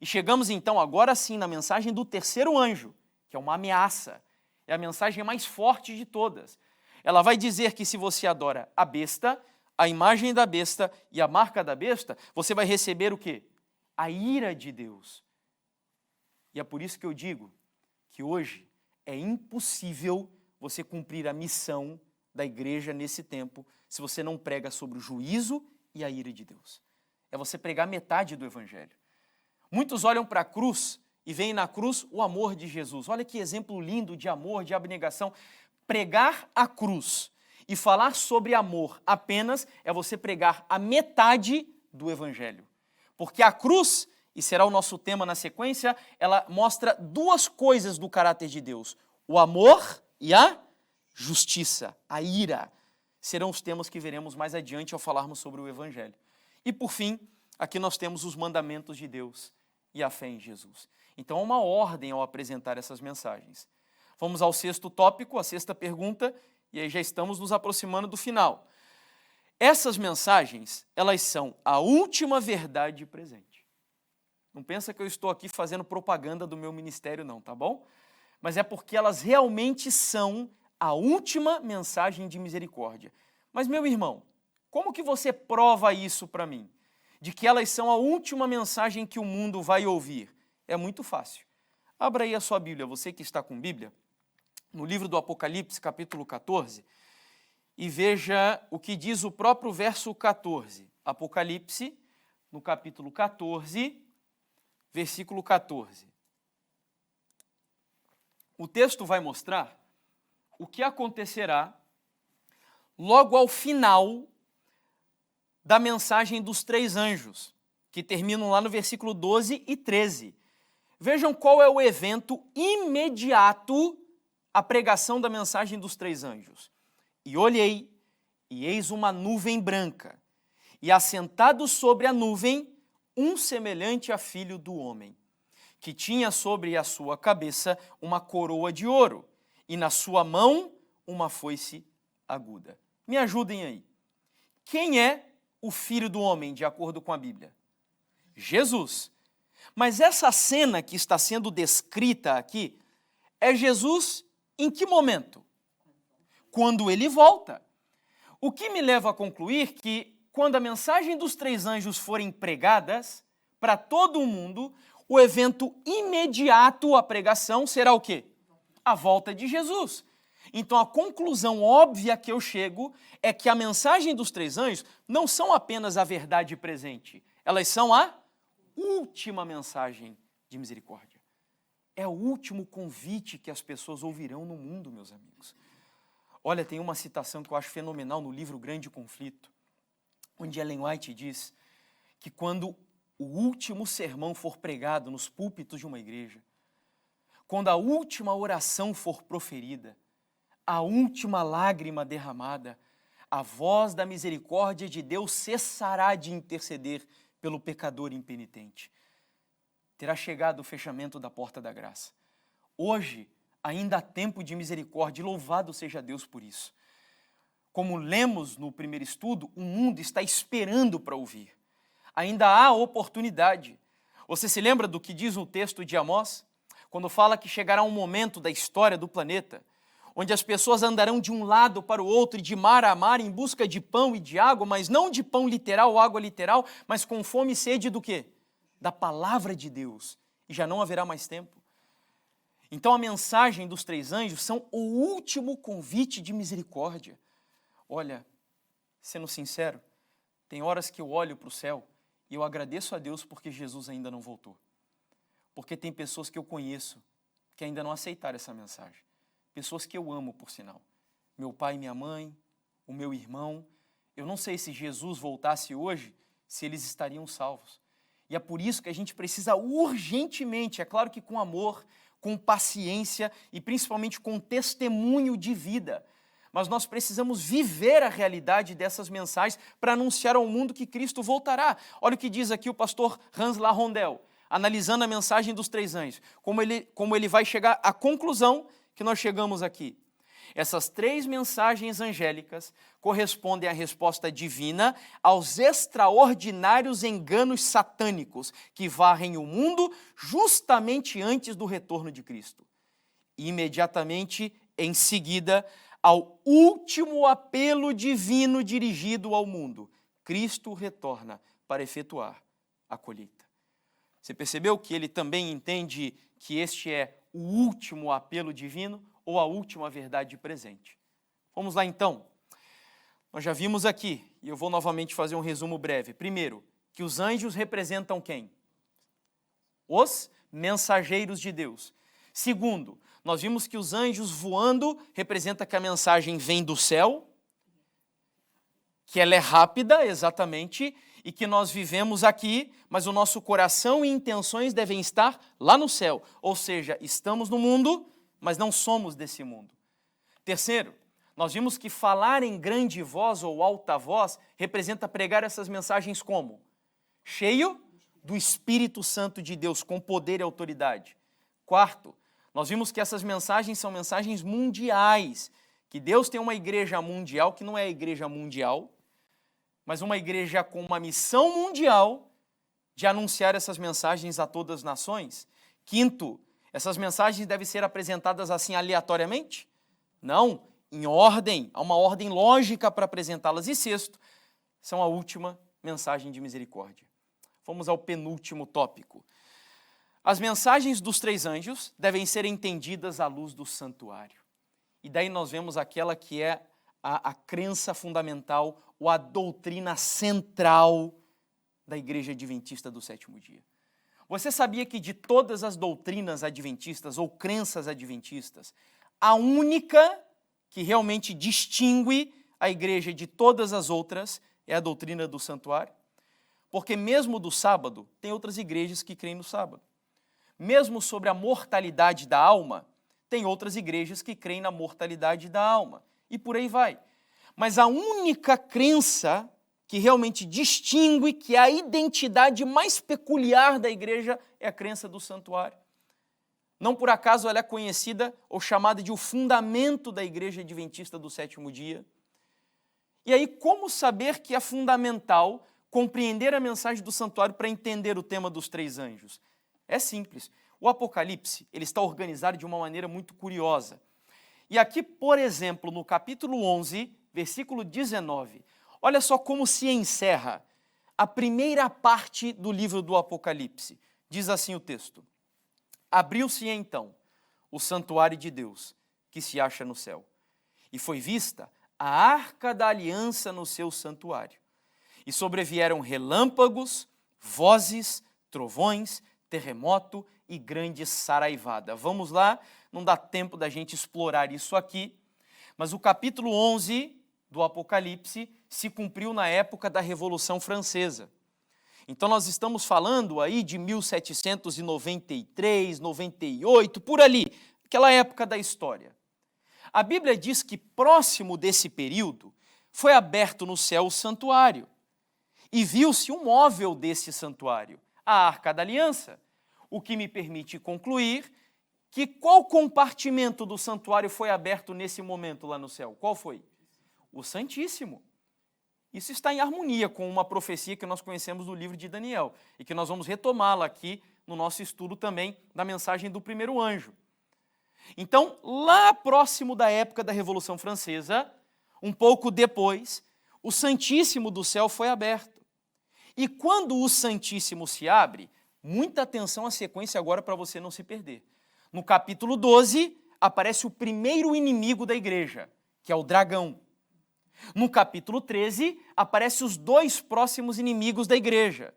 E chegamos então agora sim na mensagem do 3º anjo, que é uma ameaça. É a mensagem mais forte de todas. Ela vai dizer que se você adora a besta, a imagem da besta e a marca da besta, você vai receber o quê? A ira de Deus. E é por isso que eu digo que hoje é impossível você cumprir a missão da igreja nesse tempo se você não prega sobre o juízo e a ira de Deus. É você pregar metade do evangelho. Muitos olham para a cruz e veem na cruz o amor de Jesus. Olha que exemplo lindo de amor, de abnegação. Pregar a cruz e falar sobre amor apenas é você pregar a metade do evangelho. Porque a cruz, e será o nosso tema na sequência, ela mostra 2 coisas do caráter de Deus: o amor e a justiça, a ira. Serão os temas que veremos mais adiante ao falarmos sobre o evangelho. E por fim, aqui nós temos os mandamentos de Deus e a fé em Jesus. Então há uma ordem ao apresentar essas mensagens. Vamos ao 6º tópico, a 6ª pergunta, e aí já estamos nos aproximando do final. Essas mensagens, elas são a última verdade presente. Não pensa que eu estou aqui fazendo propaganda do meu ministério não, tá bom? Mas é porque elas realmente são a última mensagem de misericórdia. Mas, meu irmão, como que você prova isso para mim? De que elas são a última mensagem que o mundo vai ouvir? É muito fácil. Abra aí a sua Bíblia, você que está com Bíblia, no livro do Apocalipse, capítulo 14, e veja o que diz o próprio verso 14. Apocalipse, no capítulo 14, versículo 14. O texto vai mostrar o que acontecerá logo ao final da mensagem dos 3 anjos, que terminam lá no versículo 12 e 13. Vejam qual é o evento imediato à pregação da mensagem dos 3 anjos. E olhei, e eis uma nuvem branca, e assentado sobre a nuvem, um semelhante a filho do homem, que tinha sobre a sua cabeça uma coroa de ouro, e na sua mão uma foice aguda. Me ajudem aí. Quem é o filho do homem, de acordo com a Bíblia? Jesus. Mas essa cena que está sendo descrita aqui é Jesus em que momento? Quando ele volta. O que me leva a concluir que quando a mensagem dos 3 anjos forem pregadas para todo o mundo, o evento imediato à pregação será o quê? A volta de Jesus. Então a conclusão óbvia que eu chego é que a mensagem dos 3 anjos não são apenas a verdade presente, elas são a última mensagem de misericórdia. É o último convite que as pessoas ouvirão no mundo, meus amigos. Olha, tem uma citação que eu acho fenomenal no livro Grande Conflito, onde Ellen White diz que quando o último sermão for pregado nos púlpitos de uma igreja, quando a última oração for proferida, a última lágrima derramada, a voz da misericórdia de Deus cessará de interceder pelo pecador impenitente. Terá chegado o fechamento da porta da graça. Hoje, ainda há tempo de misericórdia, e louvado seja Deus por isso. Como lemos no primeiro estudo, o mundo está esperando para ouvir. Ainda há oportunidade. Você se lembra do que diz o texto de Amós? Quando fala que chegará um momento da história do planeta onde as pessoas andarão de um lado para o outro e de mar a mar em busca de pão e de água, mas não de pão literal ou água literal, mas com fome e sede do quê? Da palavra de Deus. E já não haverá mais tempo. Então a mensagem dos 3 anjos são o último convite de misericórdia. Olha, sendo sincero, tem horas que eu olho para o céu e eu agradeço a Deus porque Jesus ainda não voltou. Porque tem pessoas que eu conheço que ainda não aceitaram essa mensagem. Pessoas que eu amo, por sinal. Meu pai e minha mãe, o meu irmão. Eu não sei se Jesus voltasse hoje, se eles estariam salvos. E é por isso que a gente precisa urgentemente, é claro que com amor, com paciência e principalmente com testemunho de vida. Mas nós precisamos viver a realidade dessas mensagens para anunciar ao mundo que Cristo voltará. Olha o que diz aqui o pastor Hans Larrondel, analisando a mensagem dos 3 anjos, como ele vai chegar à conclusão que nós chegamos aqui. Essas 3 mensagens angélicas correspondem à resposta divina aos extraordinários enganos satânicos que varrem o mundo justamente antes do retorno de Cristo. E imediatamente em seguida ao último apelo divino dirigido ao mundo. Cristo retorna para efetuar a colheita. Você percebeu que ele também entende que este é o último apelo divino ou a última verdade presente? Vamos lá então. Nós já vimos aqui, e eu vou novamente fazer um resumo breve. Primeiro, que os anjos representam quem? Os mensageiros de Deus. Segundo, nós vimos que os anjos voando representa que a mensagem vem do céu, que ela é rápida, exatamente, e que nós vivemos aqui, mas o nosso coração e intenções devem estar lá no céu. Ou seja, estamos no mundo, mas não somos desse mundo. Terceiro, nós vimos que falar em grande voz ou alta voz representa pregar essas mensagens como? Cheio do Espírito Santo de Deus, com poder e autoridade. Quarto, nós vimos que essas mensagens são mensagens mundiais, que Deus tem uma igreja mundial, que não é a igreja mundial, mas uma igreja com uma missão mundial de anunciar essas mensagens a todas as nações. Quinto, essas mensagens devem ser apresentadas assim aleatoriamente? Não, em ordem, há uma ordem lógica para apresentá-las. E sexto, são a última mensagem de misericórdia. Vamos ao penúltimo tópico. As mensagens dos 3 anjos devem ser entendidas à luz do santuário. E daí nós vemos aquela que é a crença fundamental ou a doutrina central da Igreja Adventista do Sétimo Dia. Você sabia que de todas as doutrinas adventistas ou crenças adventistas, a única que realmente distingue a igreja de todas as outras é a doutrina do santuário? Porque mesmo do sábado, tem outras igrejas que creem no sábado. Mesmo sobre a mortalidade da alma, tem outras igrejas que creem na mortalidade da alma. E por aí vai. Mas a única crença que realmente distingue, que é a identidade mais peculiar da igreja, é a crença do santuário. Não por acaso ela é conhecida ou chamada de o fundamento da Igreja Adventista do Sétimo Dia. E aí, como saber que é fundamental compreender a mensagem do santuário para entender o tema dos 3 anjos? É simples. O Apocalipse ele está organizado de uma maneira muito curiosa. E aqui, por exemplo, no capítulo 11, versículo 19, olha só como se encerra a primeira parte do livro do Apocalipse. Diz assim o texto: abriu-se então o santuário de Deus, que se acha no céu, e foi vista a arca da aliança no seu santuário. E sobrevieram relâmpagos, vozes, trovões, terremoto e grande saraivada. Vamos lá, não dá tempo da gente explorar isso aqui, mas o capítulo 11 do Apocalipse se cumpriu na época da Revolução Francesa. Então nós estamos falando aí de 1793, 98, por ali, aquela época da história. A Bíblia diz que próximo desse período foi aberto no céu o santuário e viu-se um móvel desse santuário, a Arca da Aliança, o que me permite concluir que qual compartimento do santuário foi aberto nesse momento lá no céu? Qual foi? O Santíssimo. Isso está em harmonia com uma profecia que nós conhecemos do livro de Daniel e que nós vamos retomá-la aqui no nosso estudo também da mensagem do primeiro anjo. Então, lá próximo da época da Revolução Francesa, um pouco depois, o Santíssimo do céu foi aberto. E quando o Santíssimo se abre, muita atenção à sequência agora para você não se perder. No capítulo 12, aparece o primeiro inimigo da igreja, que é o dragão. No capítulo 13, aparecem os dois próximos inimigos da igreja,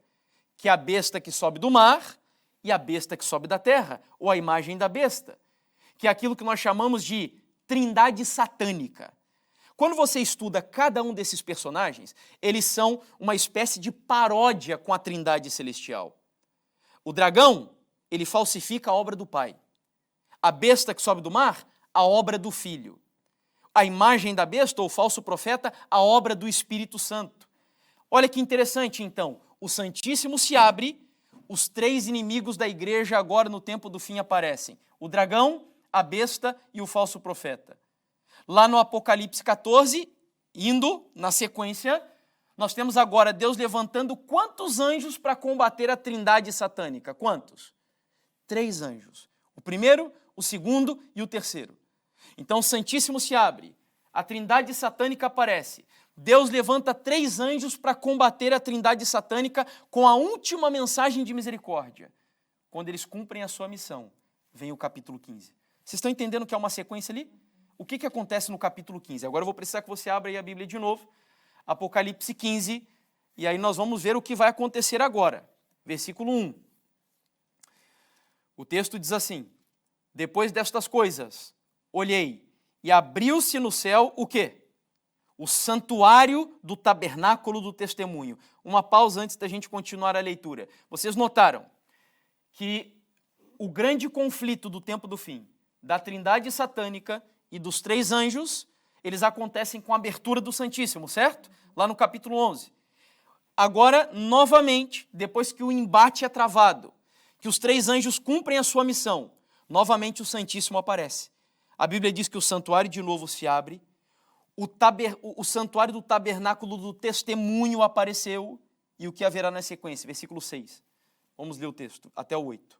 que é a besta que sobe do mar e a besta que sobe da terra, ou a imagem da besta, que é aquilo que nós chamamos de trindade satânica. Quando você estuda cada um desses personagens, eles são uma espécie de paródia com a trindade celestial. O dragão, ele falsifica a obra do Pai. A besta que sobe do mar, a obra do Filho. A imagem da besta, ou falso profeta, a obra do Espírito Santo. Olha que interessante, então. O Santíssimo se abre, os três inimigos da igreja agora no tempo do fim aparecem. O dragão, a besta e o falso profeta. Lá no Apocalipse 14, indo na sequência, nós temos agora Deus levantando quantos anjos para combater a trindade satânica? Quantos? 3 anjos. O primeiro, o segundo e o terceiro. Então o Santíssimo se abre, a trindade satânica aparece. Deus levanta 3 anjos para combater a trindade satânica com a última mensagem de misericórdia. Quando eles cumprem a sua missão, vem o capítulo 15. Vocês estão entendendo que é uma sequência ali? O que acontece no capítulo 15? Agora eu vou precisar que você abra aí a Bíblia de novo, Apocalipse 15, e aí nós vamos ver o que vai acontecer agora. Versículo 1. O texto diz assim: depois destas coisas, olhei, e abriu-se no céu o quê? O santuário do tabernáculo do testemunho. Uma pausa antes da gente continuar a leitura. Vocês notaram que o grande conflito do tempo do fim, da trindade satânica e dos 3 anjos, eles acontecem com a abertura do Santíssimo, certo? Lá no capítulo 11. Agora, novamente, depois que o embate é travado, que os 3 anjos cumprem a sua missão, novamente o Santíssimo aparece. A Bíblia diz que o santuário de novo se abre, o santuário do tabernáculo do testemunho apareceu, e o que haverá na sequência? Versículo 6. Vamos ler o texto, até o 8.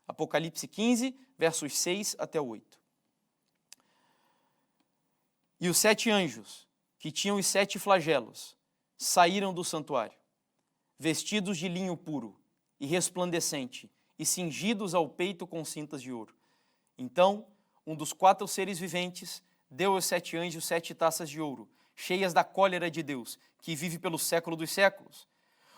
Apocalipse 15, versos 6 até o 8. E os 7 anjos, que tinham os 7 flagelos, saíram do santuário, vestidos de linho puro e resplandecente, e cingidos ao peito com cintas de ouro. Então, um dos 4 seres viventes deu aos 7 anjos 7 taças de ouro, cheias da cólera de Deus, que vive pelo século dos séculos.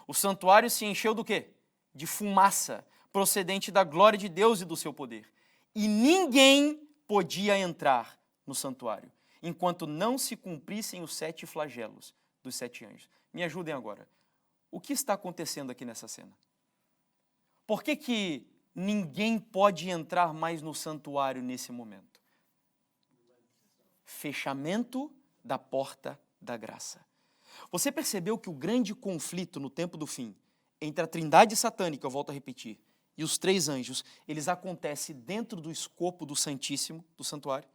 O santuário se encheu do quê? De fumaça, procedente da glória de Deus e do seu poder. E ninguém podia entrar no santuário, enquanto não se cumprissem os 7 flagelos dos 7 anjos. Me ajudem agora. O que está acontecendo aqui nessa cena? Por que ninguém pode entrar mais no santuário nesse momento? Fechamento da porta da graça. Você percebeu que o grande conflito no tempo do fim entre a trindade satânica, eu volto a repetir, e os 3 anjos, eles acontecem dentro do escopo do Santíssimo, do santuário?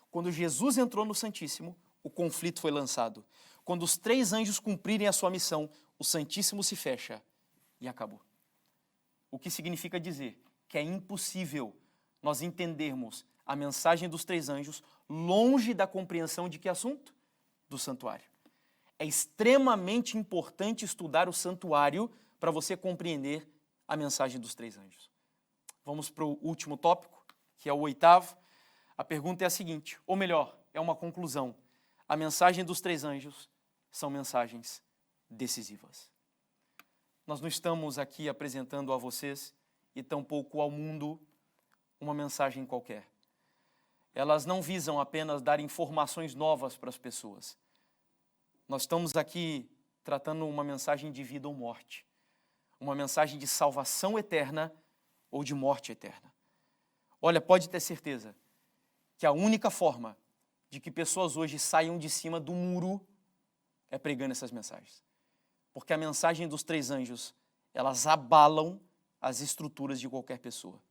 Quando Jesus entrou no Santíssimo, o conflito foi lançado. Quando os 3 anjos cumprirem a sua missão, o Santíssimo se fecha e acabou. O que significa dizer que é impossível nós entendermos a mensagem dos 3 anjos longe da compreensão de que assunto? Do santuário. É extremamente importante estudar o santuário para você compreender a mensagem dos 3 anjos. Vamos para o último tópico, que é o 8º. A pergunta é a seguinte, ou melhor, é uma conclusão. A mensagem dos 3 anjos são mensagens decisivas. Nós não estamos aqui apresentando a vocês e tampouco ao mundo uma mensagem qualquer. Elas não visam apenas dar informações novas para as pessoas. Nós estamos aqui tratando uma mensagem de vida ou morte. Uma mensagem de salvação eterna ou de morte eterna. Olha, pode ter certeza que a única forma de que pessoas hoje saiam de cima do muro é pregando essas mensagens. Porque a mensagem dos 3 anjos, elas abalam as estruturas de qualquer pessoa.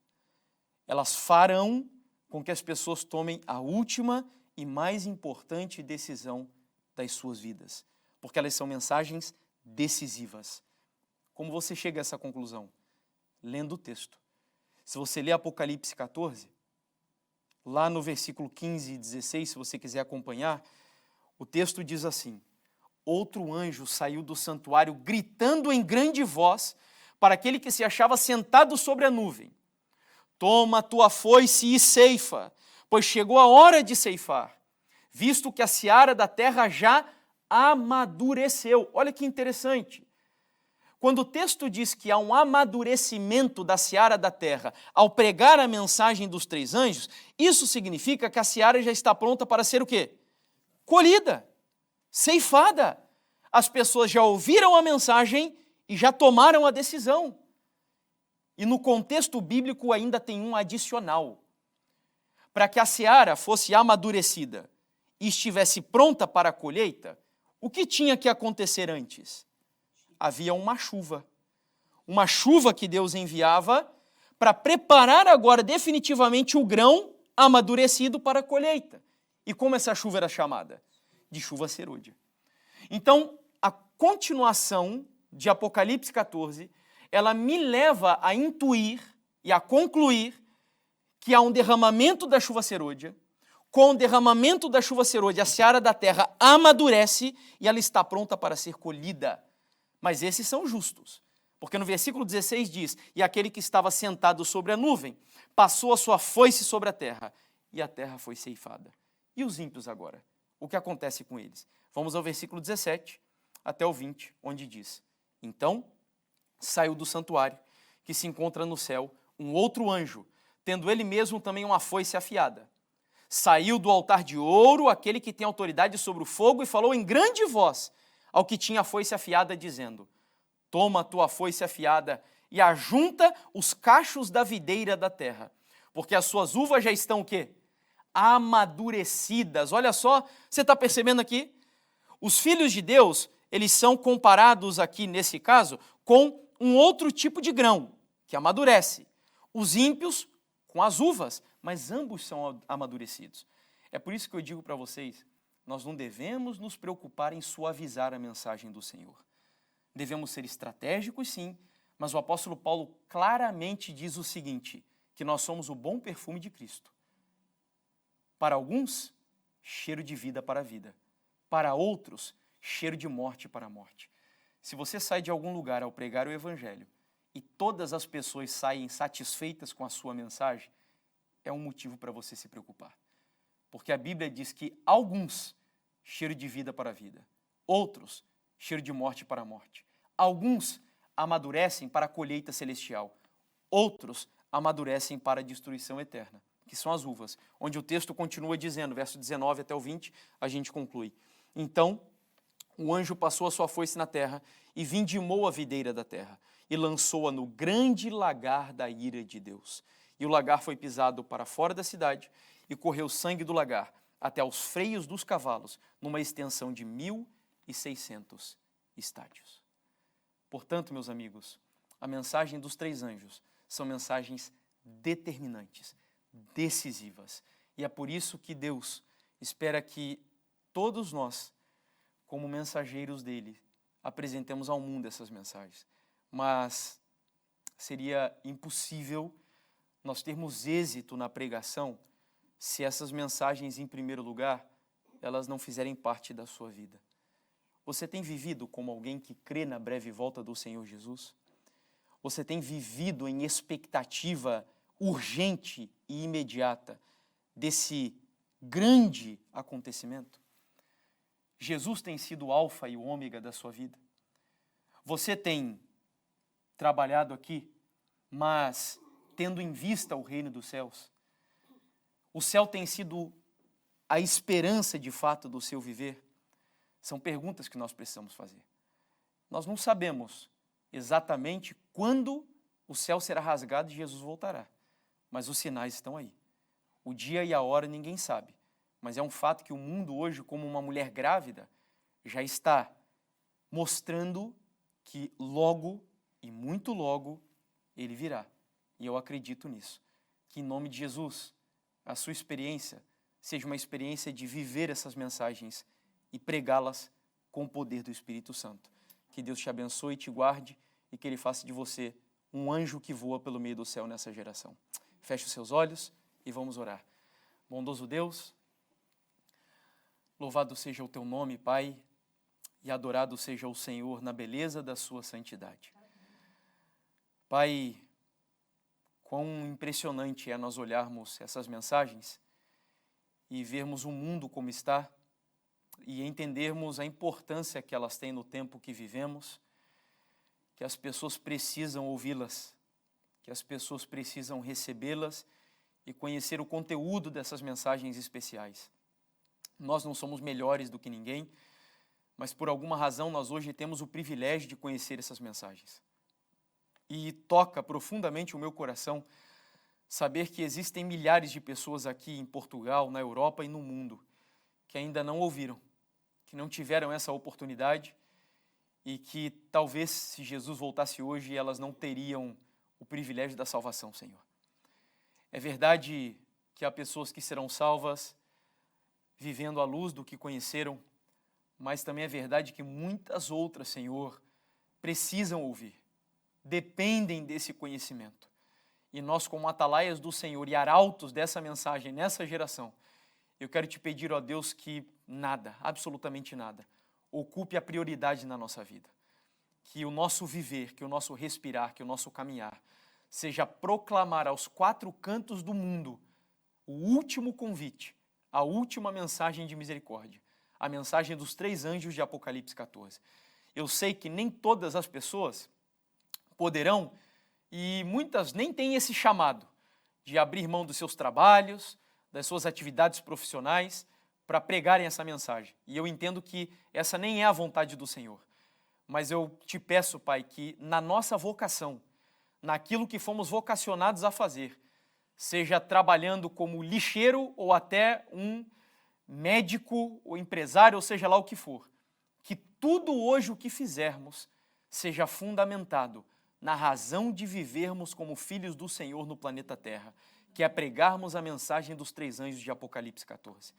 Elas farão com que as pessoas tomem a última e mais importante decisão das suas vidas. porque elas são mensagens decisivas. Como você chega a essa conclusão? Lendo o texto. Se você ler Apocalipse 14, lá no versículo 15 e 16, se você quiser acompanhar, o texto diz assim: outro anjo saiu do santuário gritando em grande voz para aquele que se achava sentado sobre a nuvem: toma a tua foice e ceifa, pois chegou a hora de ceifar, visto que a seara da terra já amadureceu. Olha que interessante. Quando o texto diz que há um amadurecimento da seara da terra ao pregar a mensagem dos 3 anjos, isso significa que a seara já está pronta para ser o quê? Colhida, ceifada. As pessoas já ouviram a mensagem e já tomaram a decisão. E no contexto bíblico ainda tem um adicional. Para que a seara fosse amadurecida e estivesse pronta para a colheita, o que tinha que acontecer antes? Havia uma chuva que Deus enviava para preparar agora definitivamente o grão amadurecido para a colheita. E como essa chuva era chamada? De chuva serôdia. Então, a continuação de Apocalipse 14, ela me leva a intuir e a concluir que há um derramamento da chuva serôdia. Com o derramamento da chuva serôdia, a seara da terra amadurece e ela está pronta para ser colhida. Mas esses são justos, porque no versículo 16 diz: e aquele que estava sentado sobre a nuvem passou a sua foice sobre a terra, e a terra foi ceifada. E os ímpios agora? O que acontece com eles? Vamos ao versículo 17 até o 20, onde diz: então saiu do santuário, que se encontra no céu, um outro anjo, tendo ele mesmo também uma foice afiada. Saiu do altar de ouro aquele que tem autoridade sobre o fogo e falou em grande voz ao que tinha a foice afiada, dizendo: toma a tua foice afiada e ajunta os cachos da videira da terra, porque as suas uvas já estão o quê? Amadurecidas. Olha só, você está percebendo aqui? Os filhos de Deus, eles são comparados aqui, nesse caso, com um outro tipo de grão, que amadurece. Os ímpios com as uvas, mas ambos são amadurecidos. É por isso que eu digo para vocês, nós não devemos nos preocupar em suavizar a mensagem do Senhor. Devemos ser estratégicos, sim, mas o apóstolo Paulo claramente diz o seguinte, que nós somos o bom perfume de Cristo. Para alguns, cheiro de vida para a vida. Para outros, cheiro de morte para a morte. Se você sai de algum lugar ao pregar o evangelho e todas as pessoas saem satisfeitas com a sua mensagem, é um motivo para você se preocupar. Porque a Bíblia diz que alguns, cheiro de vida para a vida. Outros, cheiro de morte para a morte. Alguns amadurecem para a colheita celestial. Outros amadurecem para a destruição eterna, que são as uvas. Onde o texto continua dizendo, verso 19 até o 20, a gente conclui. Então, o anjo passou a sua foice na terra e vindimou a videira da terra e lançou-a no grande lagar da ira de Deus. E o lagar foi pisado para fora da cidade e correu sangue do lagar até aos freios dos cavalos, numa extensão de 1.600 estádios. Portanto, meus amigos, a mensagem dos 3 anjos são mensagens determinantes, decisivas. E é por isso que Deus espera que todos nós, como mensageiros dele, apresentemos ao mundo essas mensagens. Mas seria impossível nós termos êxito na pregação se essas mensagens, em primeiro lugar, elas não fizerem parte da sua vida. Você tem vivido como alguém que crê na breve volta do Senhor Jesus? Você tem vivido em expectativa urgente e imediata desse grande acontecimento? Jesus tem sido o alfa e o ômega da sua vida? Você tem trabalhado aqui, mas tendo em vista o reino dos céus? O céu tem sido a esperança de fato do seu viver? São perguntas que nós precisamos fazer. Nós não sabemos exatamente quando o céu será rasgado e Jesus voltará, mas os sinais estão aí. O dia e a hora ninguém sabe, mas é um fato que o mundo hoje, como uma mulher grávida, já está mostrando que logo, e muito logo, ele virá. E eu acredito nisso. Que em nome de Jesus, a sua experiência seja uma experiência de viver essas mensagens e pregá-las com o poder do Espírito Santo. Que Deus te abençoe e te guarde e que Ele faça de você um anjo que voa pelo meio do céu nessa geração. Feche os seus olhos e vamos orar. Bondoso Deus, louvado seja o teu nome, Pai, e adorado seja o Senhor na beleza da sua santidade. Pai, quão impressionante é nós olharmos essas mensagens e vermos o mundo como está e entendermos a importância que elas têm no tempo que vivemos, que as pessoas precisam ouvi-las, que as pessoas precisam recebê-las e conhecer o conteúdo dessas mensagens especiais. Nós não somos melhores do que ninguém, mas por alguma razão nós hoje temos o privilégio de conhecer essas mensagens. E toca profundamente o meu coração saber que existem milhares de pessoas aqui em Portugal, na Europa e no mundo que ainda não ouviram, que não tiveram essa oportunidade e que talvez se Jesus voltasse hoje elas não teriam o privilégio da salvação, Senhor. É verdade que há pessoas que serão salvas vivendo à luz do que conheceram, mas também é verdade que muitas outras, Senhor, precisam ouvir, dependem desse conhecimento. E nós, como atalaias do Senhor e arautos dessa mensagem nessa geração, eu quero te pedir, ó Deus, que nada, absolutamente nada, ocupe a prioridade na nossa vida. Que o nosso viver, que o nosso respirar, que o nosso caminhar seja proclamar aos quatro cantos do mundo o último convite, a última mensagem de misericórdia, a mensagem dos 3 anjos de Apocalipse 14. Eu sei que nem todas as pessoas poderão, e muitas nem têm esse chamado de abrir mão dos seus trabalhos, das suas atividades profissionais, para pregarem essa mensagem. E eu entendo que essa nem é a vontade do Senhor. Mas eu te peço, Pai, que na nossa vocação, naquilo que fomos vocacionados a fazer, seja trabalhando como lixeiro ou até um médico ou empresário, ou seja lá o que for, que tudo hoje o que fizermos seja fundamentado na razão de vivermos como filhos do Senhor no planeta Terra, que é pregarmos a mensagem dos 3 anjos de Apocalipse 14.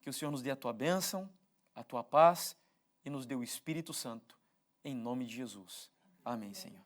Que o Senhor nos dê a tua bênção, a tua paz e nos dê o Espírito Santo, em nome de Jesus. Amém, Senhor.